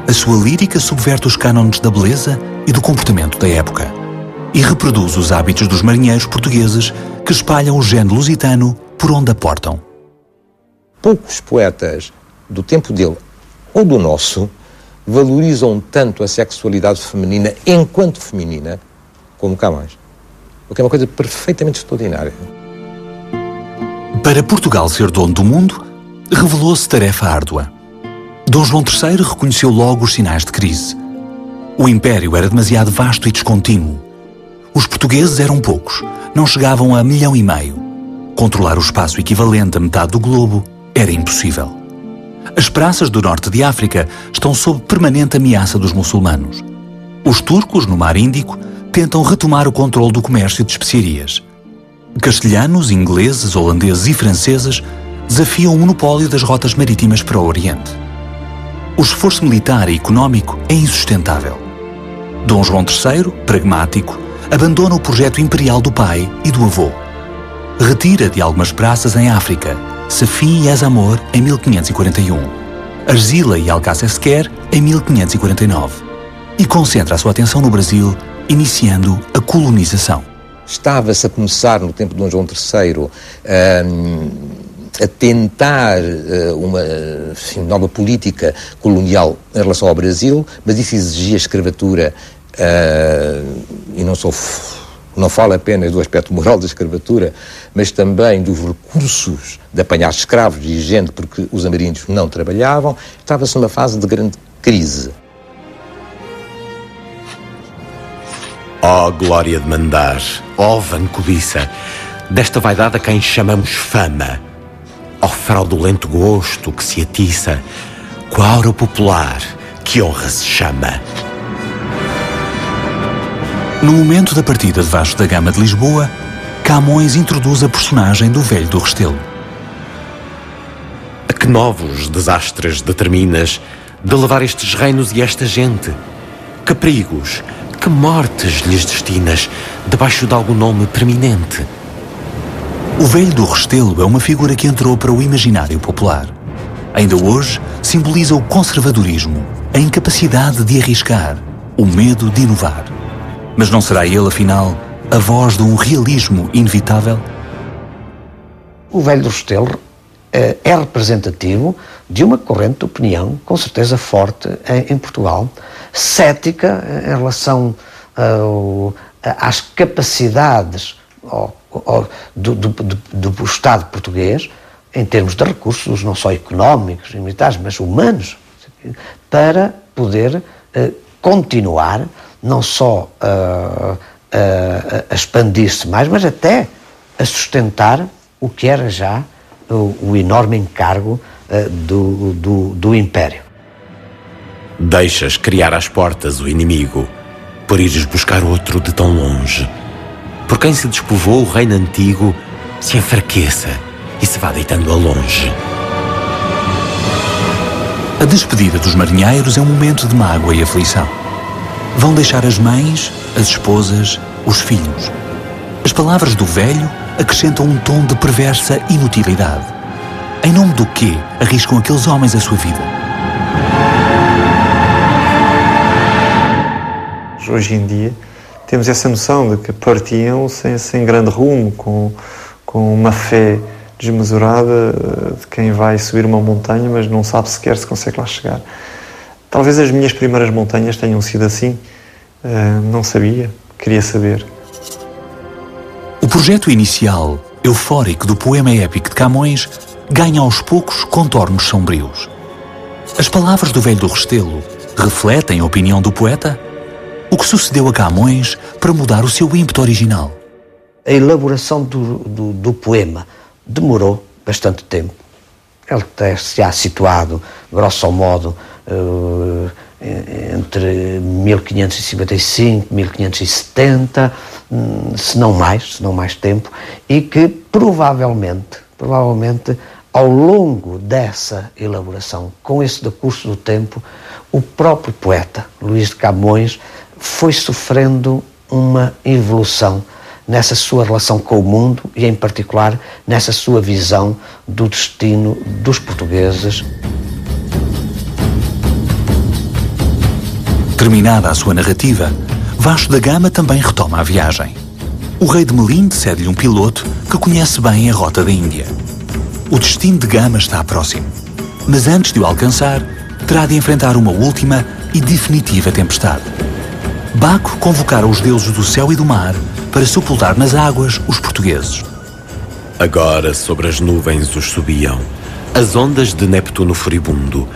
A sua lírica subverte os cânones da beleza e do comportamento da época e reproduz os hábitos dos marinheiros portugueses que espalham o género lusitano por onde aportam. Poucos poetas do tempo dele ou do nosso valorizam tanto a sexualidade feminina enquanto feminina como Camões. O que é uma coisa perfeitamente extraordinária. Para Portugal ser dono do mundo, revelou-se tarefa árdua. Dom João III reconheceu logo os sinais de crise. O império era demasiado vasto e descontínuo. Os portugueses eram poucos, não chegavam a 1,5 milhão. Controlar o espaço equivalente a metade do globo era impossível. As praças do norte de África estão sob permanente ameaça dos muçulmanos. Os turcos, no Mar Índico, tentam retomar o controle do comércio de especiarias. Castelhanos, ingleses, holandeses e franceses desafiam o monopólio das rotas marítimas para o Oriente. O esforço militar e económico é insustentável. Dom João III, pragmático, abandona o projeto imperial do pai e do avô. Retira de algumas praças em África, Safim e Azamor em 1541, Argila e Alcácer em 1549, e concentra a sua atenção no Brasil, iniciando a colonização. Estava-se a começar, no tempo de Dom João III, a tentar uma nova política colonial em relação ao Brasil, mas isso exigia escravatura, e não falo apenas do aspecto moral da escravatura, mas também dos recursos de apanhar escravos e gente, porque os ameríndios não trabalhavam. Estava-se numa fase de grande crise. Ó glória de mandar, ó vã cobiça, desta vaidade a quem chamamos fama, ó fraudulento gosto que se atiça, com a aura popular que honra se chama. No momento da partida de Vasco da Gama de Lisboa, Camões introduz a personagem do Velho do Restelo. A que novos desastres determinas de levar estes reinos e esta gente? Que perigos, que mortes lhes destinas debaixo de algum nome preeminente? O Velho do Restelo é uma figura que entrou para o imaginário popular. Ainda hoje simboliza o conservadorismo, a incapacidade de arriscar, o medo de inovar. Mas não será ele, afinal, a voz de um realismo inevitável? O Velho do Restelo é representativo de uma corrente de opinião, com certeza forte, em Portugal, cética em relação às capacidades do Estado português, em termos de recursos, não só económicos e militares, mas humanos, para poder continuar não só a expandir-se mais, mas até a sustentar o que era já o enorme encargo do Império. Deixas criar às portas o inimigo, por ires buscar outro de tão longe. Por quem se despovoou o reino antigo, se enfraqueça e se vá deitando a longe. A despedida dos marinheiros é um momento de mágoa e aflição. Vão deixar as mães, as esposas, os filhos. As palavras do velho acrescentam um tom de perversa inutilidade. Em nome do quê arriscam aqueles homens a sua vida? Hoje em dia temos essa noção de que partiam sem grande rumo, com uma fé desmesurada de quem vai subir uma montanha, mas não sabe sequer se consegue lá chegar. Talvez as minhas primeiras montanhas tenham sido assim. Não sabia, queria saber. O projeto inicial, eufórico do poema épico de Camões, ganha aos poucos contornos sombrios. As palavras do Velho do Restelo refletem a opinião do poeta? O que sucedeu a Camões para mudar o seu ímpeto original? A elaboração do poema demorou bastante tempo. Ele se há situado, grosso modo, entre 1555 e 1570, se não mais tempo, e que provavelmente, ao longo dessa elaboração, com esse decurso do tempo, o próprio poeta, Luís de Camões, foi sofrendo uma evolução nessa sua relação com o mundo e, em particular, nessa sua visão do destino dos portugueses. Terminada a sua narrativa, Vasco da Gama também retoma a viagem. O rei de Melinde cede-lhe um piloto que conhece bem a rota da Índia. O destino de Gama está próximo, mas antes de o alcançar, terá de enfrentar uma última e definitiva tempestade. Baco convocara os deuses do céu e do mar para sepultar nas águas os portugueses. Agora sobre as nuvens os subiam, as ondas de Neptuno furibundo.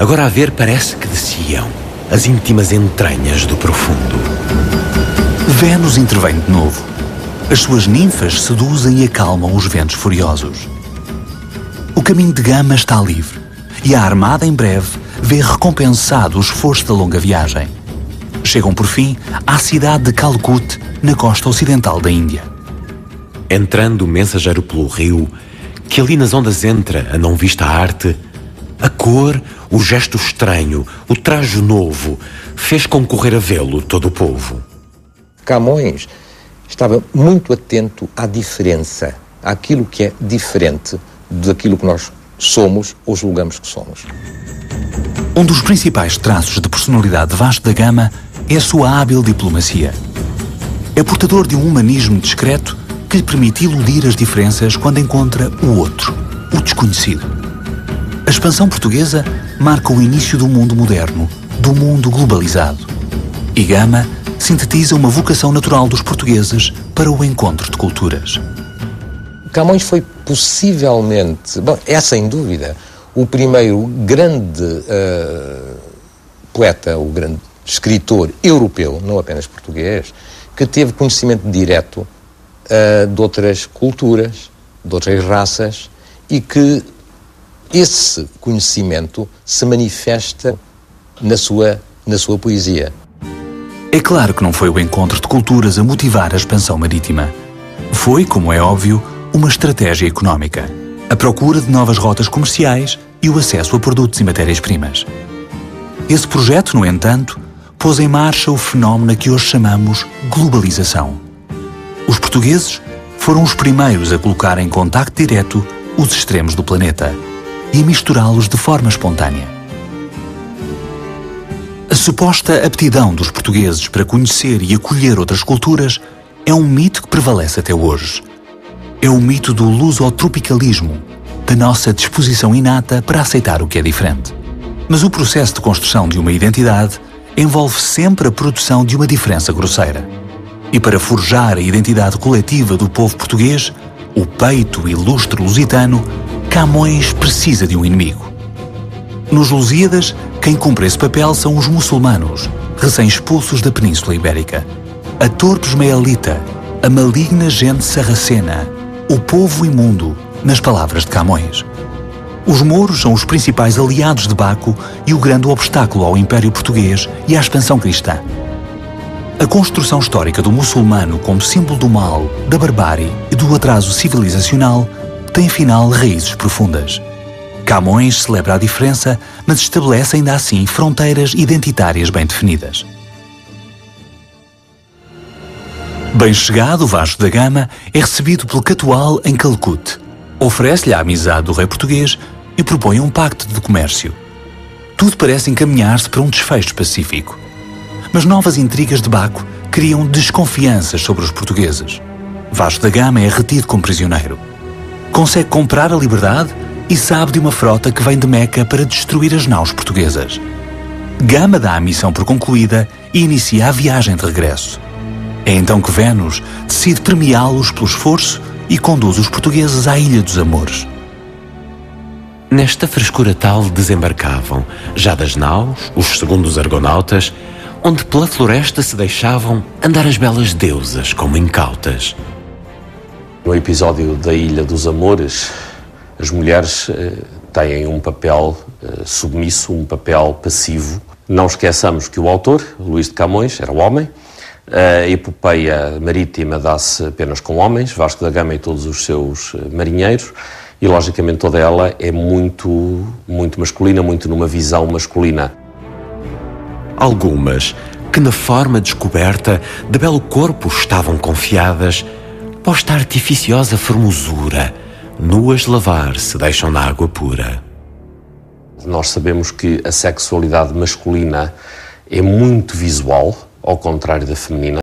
Agora a ver parece que desciam as íntimas entranhas do profundo. Vênus intervém de novo. As suas ninfas seduzem e acalmam os ventos furiosos. O caminho de Gama está livre e a armada em breve vê recompensado o esforço da longa viagem. Chegam por fim à cidade de Calcut, na costa ocidental da Índia. Entrando o mensageiro pelo rio, que ali nas ondas entra a não vista arte, a cor, o gesto estranho, o trajo novo, fez concorrer a vê-lo todo o povo. Camões estava muito atento à diferença, àquilo que é diferente daquilo que nós somos ou julgamos que somos. Um dos principais traços de personalidade de Vasco da Gama é a sua hábil diplomacia. É portador de um humanismo discreto que lhe permite iludir as diferenças quando encontra o outro, o desconhecido. A expansão portuguesa marca o início do mundo moderno, do mundo globalizado. E Gama sintetiza uma vocação natural dos portugueses para o encontro de culturas. Camões foi possivelmente, é sem dúvida, o primeiro grande poeta, o grande escritor europeu, não apenas português, que teve conhecimento direto de outras culturas, de outras raças, e que esse conhecimento se manifesta na sua poesia. É claro que não foi o encontro de culturas a motivar a expansão marítima. Foi, como é óbvio, uma estratégia económica, a procura de novas rotas comerciais e o acesso a produtos e matérias-primas. Esse projeto, no entanto, pôs em marcha o fenómeno que hoje chamamos globalização. Os portugueses foram os primeiros a colocar em contacto direto os extremos do planeta e a misturá-los de forma espontânea. A suposta aptidão dos portugueses para conhecer e acolher outras culturas é um mito que prevalece até hoje. É o mito do lusotropicalismo, da nossa disposição inata para aceitar o que é diferente. Mas o processo de construção de uma identidade envolve sempre a produção de uma diferença grosseira. E para forjar a identidade coletiva do povo português, o peito ilustre lusitano, Camões precisa de um inimigo. Nos Lusíadas, quem cumpre esse papel são os muçulmanos, recém-expulsos da Península Ibérica, a torpe ismaelita, a maligna gente sarracena, o povo imundo, nas palavras de Camões. Os mouros são os principais aliados de Baco e o grande obstáculo ao Império Português e à expansão cristã. A construção histórica do muçulmano como símbolo do mal, da barbárie e do atraso civilizacional tem afinal raízes profundas. Camões celebra a diferença, mas estabelece ainda assim fronteiras identitárias bem definidas. Bem chegado, Vasco da Gama é recebido pelo Catual em Calcut. Oferece-lhe a amizade do rei português e propõe um pacto de comércio. Tudo parece encaminhar-se para um desfecho pacífico. Mas novas intrigas de Baco criam desconfianças sobre os portugueses. Vasco da Gama é retido como prisioneiro. Consegue comprar a liberdade e sabe de uma frota que vem de Meca para destruir as naus portuguesas. Gama dá a missão por concluída e inicia a viagem de regresso. É então que Vênus decide premiá-los pelo esforço e conduz os portugueses à Ilha dos Amores. Nesta frescura tal desembarcavam, já das naus, os segundos argonautas, onde pela floresta se deixavam andar as belas deusas como incautas. No episódio da Ilha dos Amores, as mulheres têm um papel submisso, um papel passivo. Não esqueçamos que o autor, Luís de Camões, era homem. A epopeia marítima dá-se apenas com homens, Vasco da Gama e todos os seus marinheiros, e logicamente toda ela é muito masculina, muito numa visão masculina. Algumas, que na forma descoberta de belo corpo estavam confiadas, posta artificiosa formosura, nuas lavar se deixam na água pura. Nós sabemos que a sexualidade masculina é muito visual, ao contrário da feminina.